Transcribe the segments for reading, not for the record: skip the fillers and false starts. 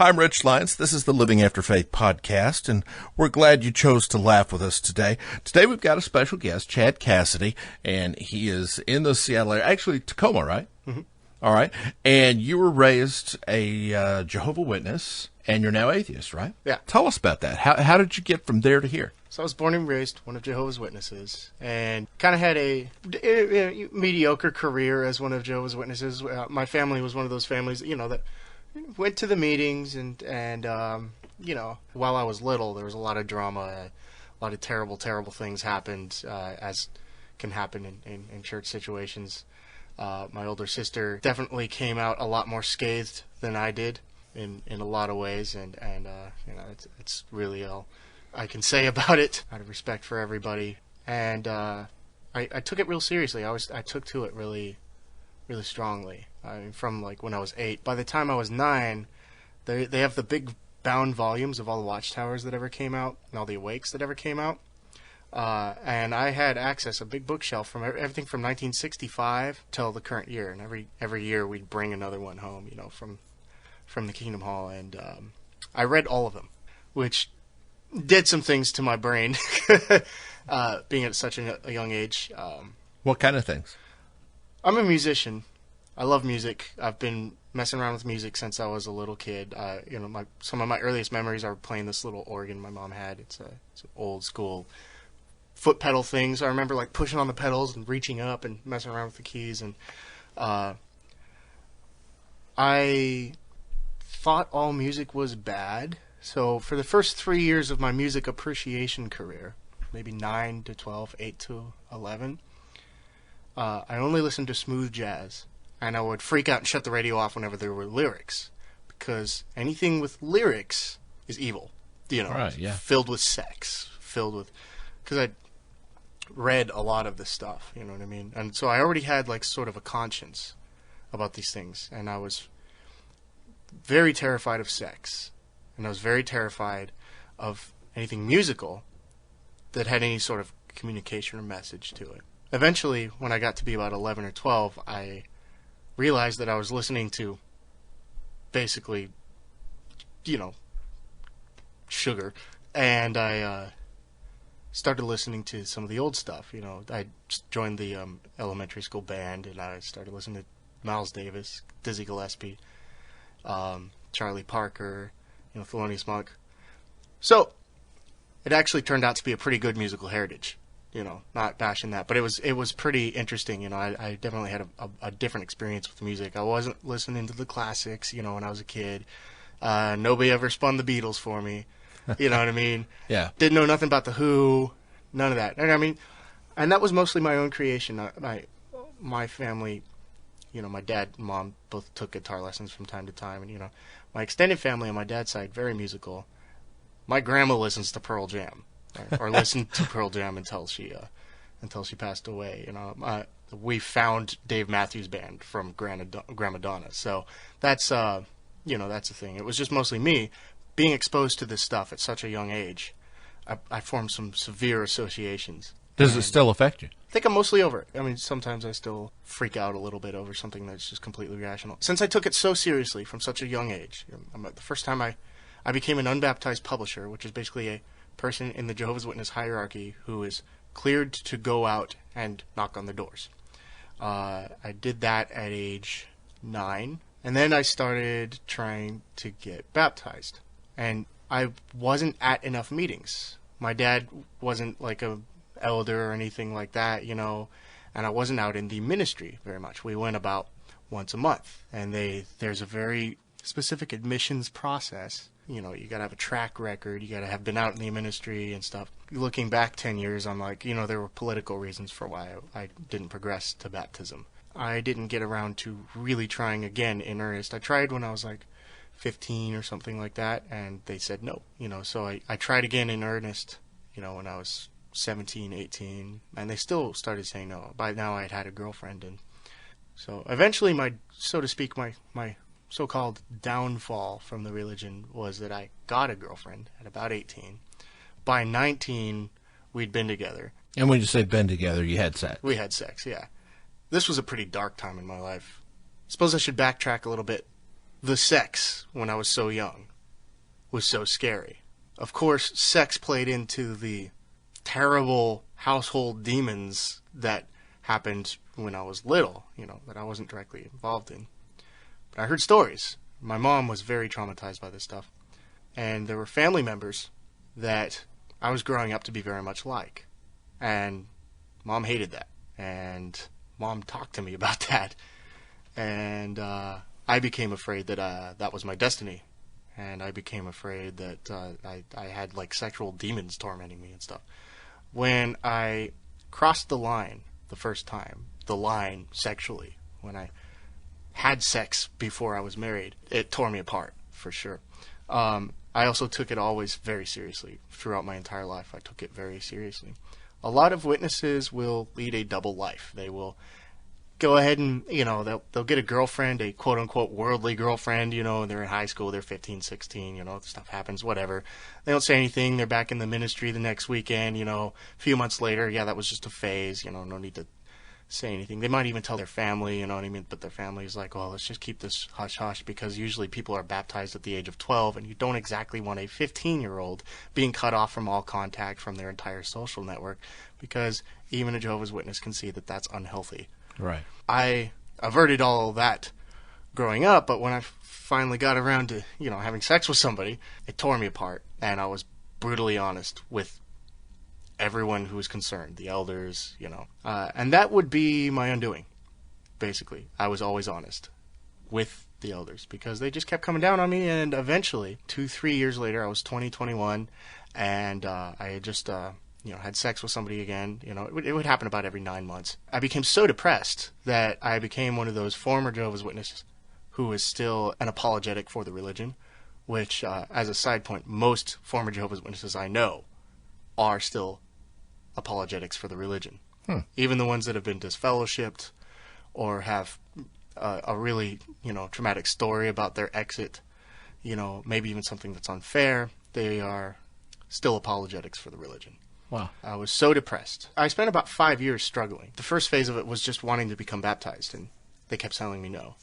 Hi, I'm Rich Lyons. This is the Living After Faith podcast, and we're glad you chose to laugh with us today. Today we've got a special guest, Chad Cassidy, and he is in the Seattle area, actually Tacoma, right? Mm-hmm. All right. And you were raised a Jehovah Witness, and you're now atheist, right? Yeah. Tell us about that. How did you get from there to here? So I was born and raised one of Jehovah's Witnesses, and kind of had a mediocre career as one of Jehovah's Witnesses. My family was one of those families, that went to the meetings, and while I was little, there was a lot of drama, a lot of terrible things happened, as can happen in church situations. My older sister definitely came out a lot more scathed than I did in a lot of ways, and it's really all I can say about it, out of respect for everybody. And I took it real seriously. I took to it really strongly. I mean, from like when I was 8. By the time I was 9, they have the big bound volumes of all the Watchtowers that ever came out and all the Awakes that ever came out. And I had access, a big bookshelf from everything from 1965 till the current year. And every year we'd bring another one home, from the Kingdom Hall. And I read all of them, which did some things to my brain, being at such a young age. What kind of things? I'm a musician. I love music. I've been messing around with music since I was a little kid. Some of my earliest memories are playing this little organ my mom had. It's an old school foot pedal thing. So I remember like pushing on the pedals and reaching up and messing around with the keys. And I thought all music was bad. So for the first 3 years of my music appreciation career, maybe 9 to 12, 8 to 11, I only listened to smooth jazz. And I would freak out and shut the radio off whenever there were lyrics, because anything with lyrics is evil. Right, yeah. Filled with sex, because I'd read a lot of this stuff, you know what I mean? And so I already had like sort of a conscience about these things, and I was very terrified of sex, and I was very terrified of anything musical that had any sort of communication or message to it. Eventually, when I got to be about 11 or 12, I realized that I was listening to basically, sugar, and I started listening to some of the old stuff. I joined the elementary school band, and I started listening to Miles Davis, Dizzy Gillespie, Charlie Parker, Thelonious Monk. So it actually turned out to be a pretty good musical heritage. Not bashing that, but it was pretty interesting. I definitely had a different experience with music. I wasn't listening to the classics, when I was a kid. Nobody ever spun the Beatles for me. You know what I mean? Yeah. Didn't know nothing about the Who, none of that. And that was mostly my own creation. My family, my dad and mom both took guitar lessons from time to time, and my extended family on my dad's side, very musical. My grandma listens to Pearl Jam. Or listened to Pearl Jam until she passed away. We found Dave Matthews Band from Grandma Donna. So that's that's the thing. It was just mostly me being exposed to this stuff at such a young age. I formed some severe associations. Does it still affect you? I think I'm mostly over it. Sometimes I still freak out a little bit over something that's just completely irrational. Since I took it so seriously from such a young age, the first time I became an unbaptized publisher, which is basically a person in the Jehovah's Witness hierarchy who is cleared to go out and knock on the doors. I did that at age 9, and then I started trying to get baptized. And I wasn't at enough meetings. My dad wasn't like a elder or anything like that, and I wasn't out in the ministry very much. We went about once a month, and there's a very specific admissions process. You got to have a track record. You got to have been out in the ministry and stuff. Looking back 10 years, I'm like, there were political reasons for why I didn't progress to baptism. I didn't get around to really trying again in earnest. I tried when I was like 15 or something like that, and they said no. So I tried again in earnest, when I was 17, 18, and they still started saying no. By now I had a girlfriend, and so eventually my so-called downfall from the religion was that I got a girlfriend at about 18. By 19, we'd been together. And when you say been together, you had sex? We had sex, yeah. This was a pretty dark time in my life. Suppose I should backtrack a little bit. The sex when I was so young. was so scary. Of course, sex played into the terrible household demons that happened when I was little, that I wasn't directly involved in. But I heard stories. My mom was very traumatized by this stuff. And there were family members that I was growing up to be very much like. And Mom hated that. And Mom talked to me about that. And I became afraid that that was my destiny. And I became afraid that I had like sexual demons tormenting me and stuff. When I crossed the line the first time, the line sexually, when I had sex before I was married, it tore me apart, for sure. I also took it always very seriously. Throughout my entire life, I took it very seriously. A lot of witnesses will lead a double life. They will go ahead and, they'll get a girlfriend, a quote-unquote worldly girlfriend, and they're in high school, they're 15, 16, stuff happens, whatever. They don't say anything, they're back in the ministry the next weekend, a few months later, yeah, that was just a phase, no need to say anything. They might even tell their family, you know what I mean, but their family is like, well, let's just keep this hush-hush, because usually people are baptized at the age of 12, and you don't exactly want a 15-year-old being cut off from all contact from their entire social network, because even a Jehovah's Witness can see that that's unhealthy. Right. I averted all of that growing up, but when I finally got around to, having sex with somebody, it tore me apart, and I was brutally honest with everyone who was concerned, the elders, and that would be my undoing, basically. I was always honest with the elders, because they just kept coming down on me, and eventually, 2-3 years later, I was 20, 21, and I had just, had sex with somebody again. It would happen about every 9 months. I became so depressed that I became one of those former Jehovah's Witnesses who is still an apologetic for the religion, which, as a side point, most former Jehovah's Witnesses I know are still apologetics for the religion. Even the ones that have been disfellowshipped or have a really, traumatic story about their exit, maybe even something that's unfair, they are still apologetics for the religion. Wow. I was so depressed. I spent about 5 years struggling. The first phase of it was just wanting to become baptized, and they kept telling me no.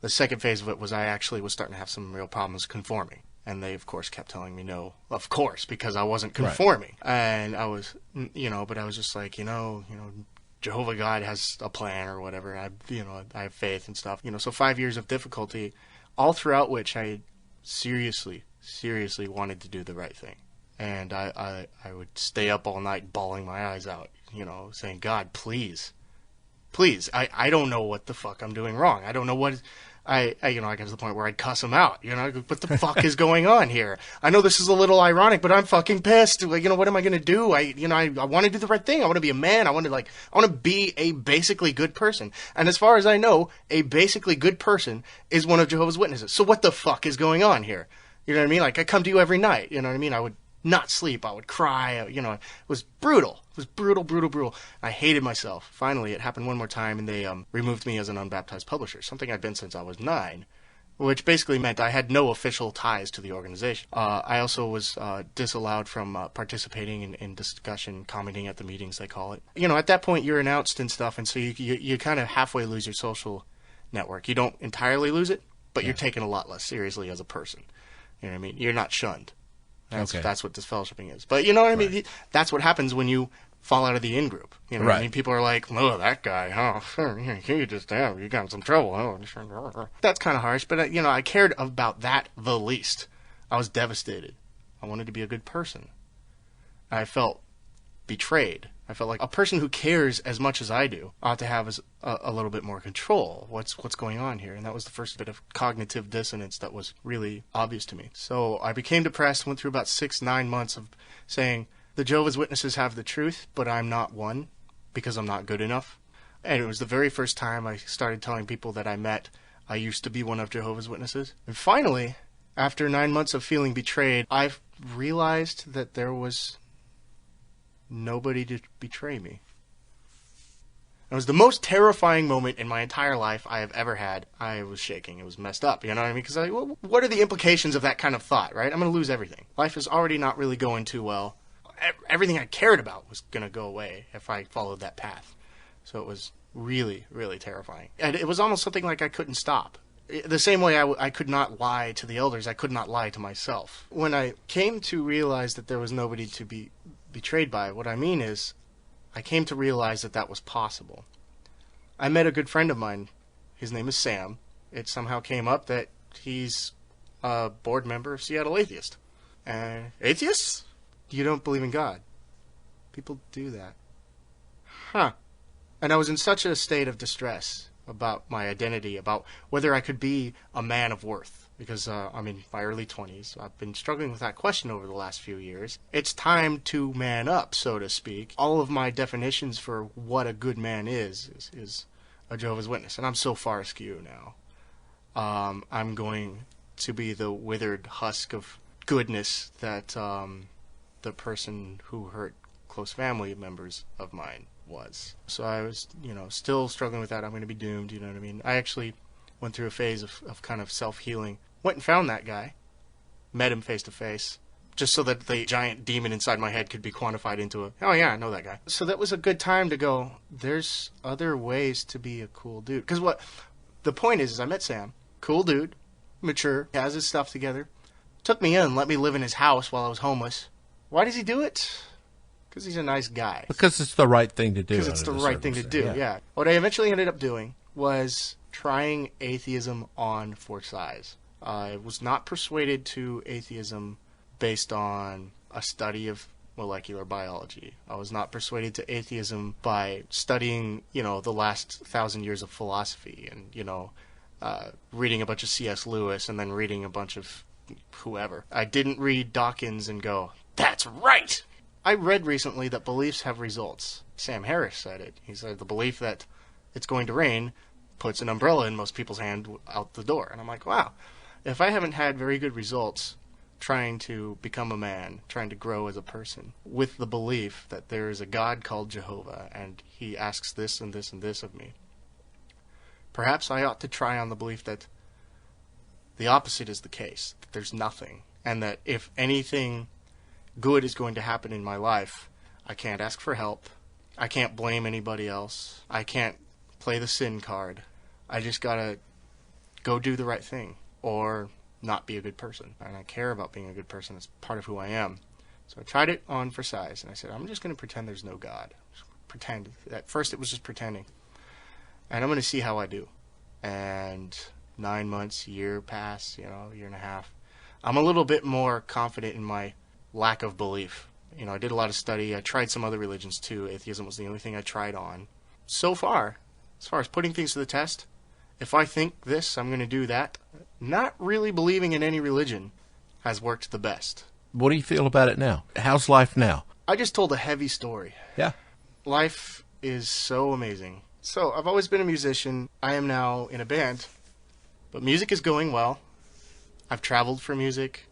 The second phase of it was I actually was starting to have some real problems conforming. And they, of course, kept telling me no, of course, because I wasn't conforming. Right. And I was, but I was just like, Jehovah God has a plan or whatever. I have faith and stuff. So 5 years of difficulty, all throughout which I seriously wanted to do the right thing. And I would stay up all night bawling my eyes out, saying, God, please, I don't know what the fuck I'm doing wrong. I don't know what... I got to the point where I'd cuss him out. What the fuck is going on here? I know this is a little ironic, but I'm fucking pissed. What am I going to do? I want to do the right thing. I want to be a man. I want to be a basically good person. And as far as I know, a basically good person is one of Jehovah's Witnesses. So what the fuck is going on here? You know what I mean? Like, I come to you every night. You know what I mean? I would not sleep. I would cry. It was brutal. It was brutal. I hated myself. Finally, it happened one more time, and they removed me as an unbaptized publisher, something I'd been since I was 9, which basically meant I had no official ties to the organization. I also was disallowed from participating in discussion, commenting at the meetings, they call it. At that point, you're announced and stuff, and so you kind of halfway lose your social network. You don't entirely lose it, but you're taken a lot less seriously as a person. You know what I mean? You're not shunned. That's what disfellowshipping is. But you know what I mean? Right. That's what happens when you fall out of the in-group. You know what I mean? People are like, oh, that guy, you just, you got in some trouble. That's kind of harsh, but, I cared about that the least. I was devastated. I wanted to be a good person. I felt betrayed. I felt like a person who cares as much as I do ought to have a little bit more control. What's going on here? And that was the first bit of cognitive dissonance that was really obvious to me. So I became depressed, went through about 6-9 months of saying, the Jehovah's Witnesses have the truth, but I'm not one because I'm not good enough. And it was the very first time I started telling people that I met I used to be one of Jehovah's Witnesses. And finally, after 9 months of feeling betrayed, I realized that there was nobody to betray me. It was the most terrifying moment in my entire life I have ever had. I was shaking. It was messed up, you know what I mean? Because what are the implications of that kind of thought, right? I'm going to lose everything. Life is already not really going too well. Everything I cared about was going to go away if I followed that path. So it was really, really terrifying. And it was almost something like I couldn't stop. The same way I could not lie to the elders, I could not lie to myself. When I came to realize that there was nobody to be betrayed by, what I mean is, I came to realize that that was possible. I met a good friend of mine. His name is Sam. It somehow came up that he's a board member of Seattle Atheist. Atheists? You don't believe in God? People do that. Huh. And I was in such a state of distress about my identity, about whether I could be a man of worth. Because I'm in my early 20s. I've been struggling with that question over the last few years. It's time to man up, so to speak. All of my definitions for what a good man is a Jehovah's Witness. And I'm so far askew now. I'm going to be the withered husk of goodness that the person who hurt close family members of mine was. So I was, still struggling with that. I'm going to be doomed, you know what I mean? I actually went through a phase of kind of self-healing. Went and found that guy. Met him face to face. Just so that the giant demon inside my head could be quantified into oh yeah, I know that guy. So that was a good time to go, there's other ways to be a cool dude. Because the point is I met Sam. Cool dude. Mature. Has his stuff together. Took me in, let me live in his house while I was homeless. Why does he do it? Because he's a nice guy. Because it's the right thing to do. Because it's the right thing to do, yeah. What I eventually ended up doing was trying atheism on for size. I was not persuaded to atheism based on a study of molecular biology. I was not persuaded to atheism by studying, the last 1,000 years of philosophy and, reading a bunch of C.S. Lewis and then reading a bunch of whoever. I didn't read Dawkins and go, that's right! I read recently that beliefs have results. Sam Harris said it. He said the belief that it's going to rain puts an umbrella in most people's hand out the door. And I'm like, wow, if I haven't had very good results trying to become a man, trying to grow as a person, with the belief that there is a God called Jehovah, and he asks this and this and this of me, perhaps I ought to try on the belief that the opposite is the case, that there's nothing, and that if anything good is going to happen in my life, I can't ask for help, I can't blame anybody else, I can't play the sin card, I just gotta go do the right thing, or not be a good person. And I care about being a good person. It's part of who I am. So I tried it on for size, and I said, I'm just going to pretend there's no God. Just pretend. At first it was just pretending. And I'm going to see how I do. And 9 months, year pass, year and a half. I'm a little bit more confident in my lack of belief. I did a lot of study. I tried some other religions too. Atheism was the only thing I tried on. So far, as far as putting things to the test, if I think this, I'm going to do that. Not really believing in any religion has worked the best. What do you feel about it now? How's life now? I just told a heavy story. Yeah. Life is so amazing. So, I've always been a musician. I am now in a band. But music is going well. I've traveled for music.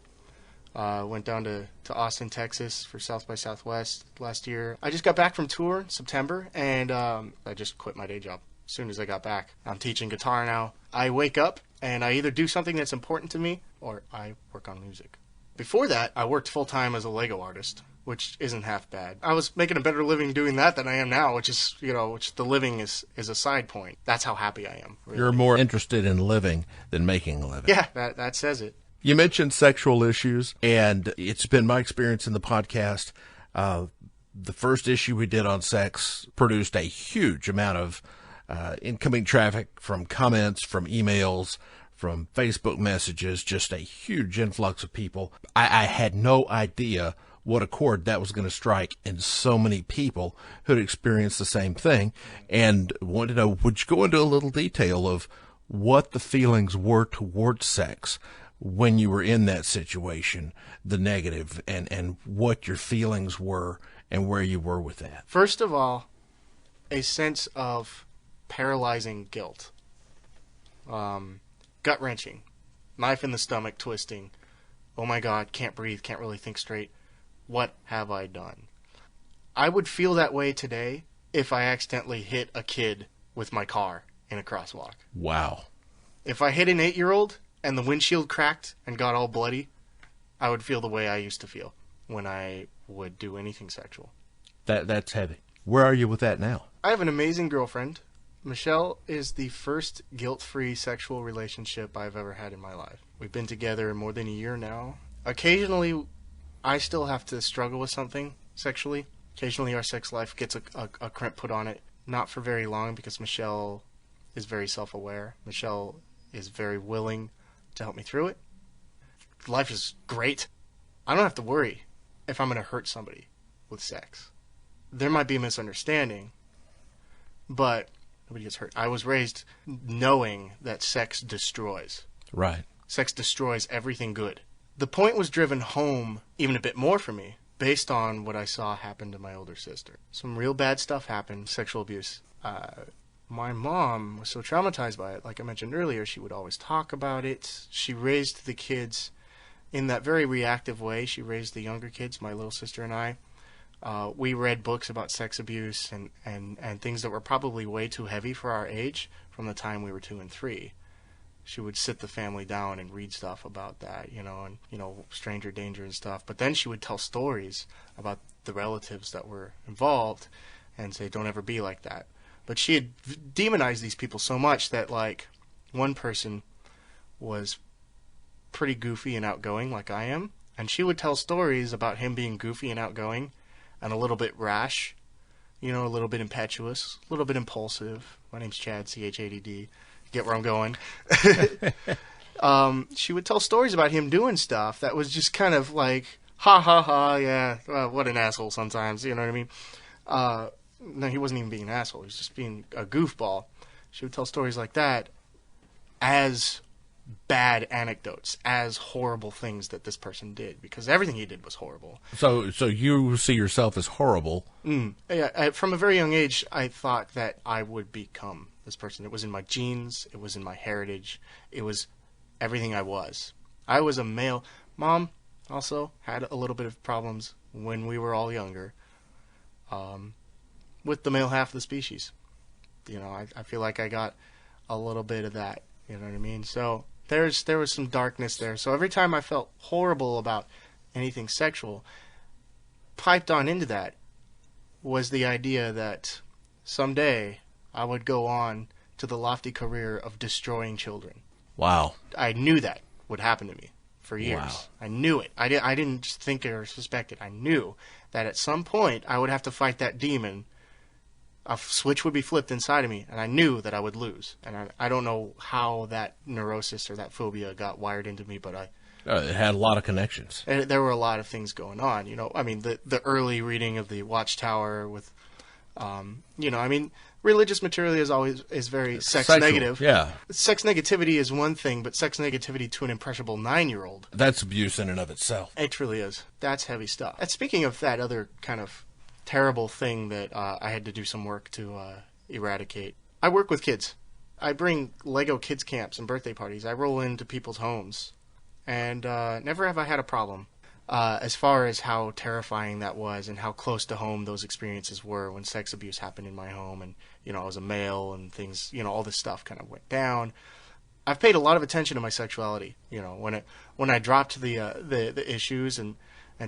Went down to Austin, Texas for South by Southwest last year. I just got back from tour in September, and I just quit my day job as soon as I got back. I'm teaching guitar now. I wake up, and I either do something that's important to me, or I work on music. Before that, I worked full-time as a Lego artist, which isn't half bad. I was making a better living doing that than I am now, which is, which the living is a side point. That's how happy I am. Really. You're more interested in living than making a living. Yeah, that says it. You mentioned sexual issues, and it's been my experience in the podcast. The first issue we did on sex produced a huge amount of incoming traffic from comments, from emails, from Facebook messages, just a huge influx of people. I had no idea what a chord that was going to strike in so many people who'd experienced the same thing, and wanted to know, would you go into a little detail of what the feelings were towards sex when you were in that situation, the negative, and what your feelings were and where you were with that? First of all, a sense of paralyzing guilt. Gut-wrenching. Knife in the stomach, twisting. Oh my God, can't breathe, can't really think straight. What have I done? I would feel that way today if I accidentally hit a kid with my car in a crosswalk. Wow. If I hit an 8-year-old and the windshield cracked and got all bloody, I would feel the way I used to feel when I would do anything sexual. That's heavy. Where are you with that now? I have an amazing girlfriend. Michelle is the first guilt-free sexual relationship I've ever had in my life. We've been together more than a year now. Occasionally, I still have to struggle with something sexually. Occasionally, our sex life gets a crimp put on it. Not for very long, because Michelle is very self-aware. Michelle is very willing to help me through it. Life is great. I don't have to worry if I'm going to hurt somebody with sex. There might be a misunderstanding, but nobody gets hurt. I was raised knowing that sex destroys. Right. Sex destroys everything good. The point was driven home even a bit more for me based on what I saw happen to my older sister. Some real bad stuff happened, sexual abuse. My mom was so traumatized by it. Like I mentioned earlier, she would always talk about it. She raised the kids in that very reactive way. She raised the younger kids, my little sister and I. We read books about sex abuse and things that were probably way too heavy for our age from the time we were 2 and 3. She would sit the family down and read stuff about that, and stranger danger and stuff. But then she would tell stories about the relatives that were involved and say, don't ever be like that. But she had demonized these people so much that, like, one person was pretty goofy and outgoing like I am, and she would tell stories about him being goofy and outgoing and a little bit rash, a little bit impetuous, a little bit impulsive. My name's Chad, C-H-A-D-D. Get where I'm going. She would tell stories about him doing stuff that was just kind of like, ha, ha, ha, yeah, what an asshole sometimes, you know what I mean? No, he wasn't even being an asshole. He was just being a goofball. She would tell stories like that as bad anecdotes, as horrible things that this person did, because everything he did was horrible. So you see yourself as horrible. Yeah, from a very young age, I thought that I would become this person. It was in my genes. It was in my heritage. It was everything I was. I was a male. Mom also had a little bit of problems when we were all younger with the male half of the species. I feel like I got a little bit of that. You know what I mean? So there was some darkness there. So every time I felt horrible about anything sexual, piped on into that was the idea that someday I would go on to the lofty career of destroying children. Wow. I knew that would happen to me for years. Wow. I knew it. I didn't just think or suspect it. I knew that at some point I would have to fight that demon. A switch would be flipped inside of me, and I knew that I would lose. And I don't know how that neurosis or that phobia got wired into me, but it had a lot of connections. There were a lot of things going on. The early reading of the Watchtower with, religious material is very sex Sexual, negative. Yeah. Sex negativity is one thing, but sex negativity to an impressionable 9-year-old. That's abuse in and of itself. It truly is. That's heavy stuff. And speaking of that other kind of terrible thing that I had to do some work to eradicate, I work with kids. I bring Lego kids camps and birthday parties. I roll into people's homes, and never have I had a problem. As far as how terrifying that was and how close to home those experiences were when sex abuse happened in my home, and I was a male and things, all this stuff kind of went down. I've paid a lot of attention to my sexuality. When I dropped the issues and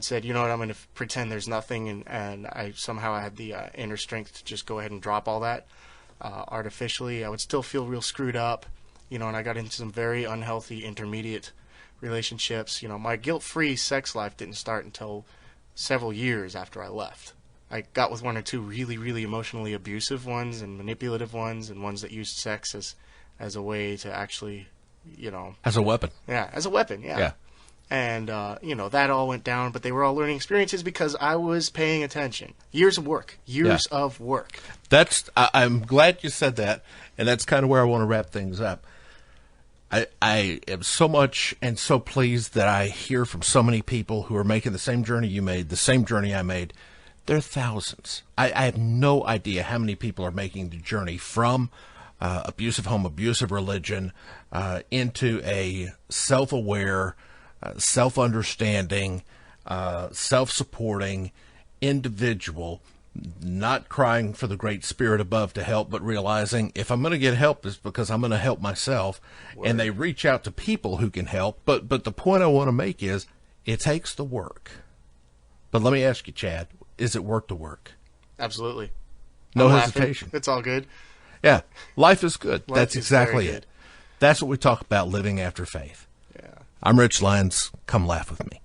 said, I'm going to pretend there's nothing, and I somehow had the inner strength to just go ahead and drop all that artificially. I would still feel real screwed up, and I got into some very unhealthy intermediate relationships. My guilt-free sex life didn't start until several years after I left. I got with 1 or 2 really, really emotionally abusive ones and manipulative ones, and ones that used sex as a way to actually, As a weapon. Yeah, as a weapon, yeah. And, that all went down, but they were all learning experiences because I was paying attention. Years of work. Of work. I'm glad you said that, and that's kind of where I want to wrap things up. I am so much and so pleased that I hear from so many people who are making the same journey you made, the same journey I made. There are thousands. I have no idea how many people are making the journey from abusive home, abusive religion, into a self-aware, self-understanding, self-supporting individual, not crying for the great spirit above to help, but realizing if I'm going to get help, it's because I'm going to help myself. Word. And they reach out to people who can help. But the point I want to make is it takes the work. But let me ask you, Chad, is it worth the work? Absolutely. No hesitation. It's all good. Yeah, life is good. Life That's is exactly very it. good. That's what we talk about, living after faith. Yeah. I'm Rich Lyons. Come laugh with me.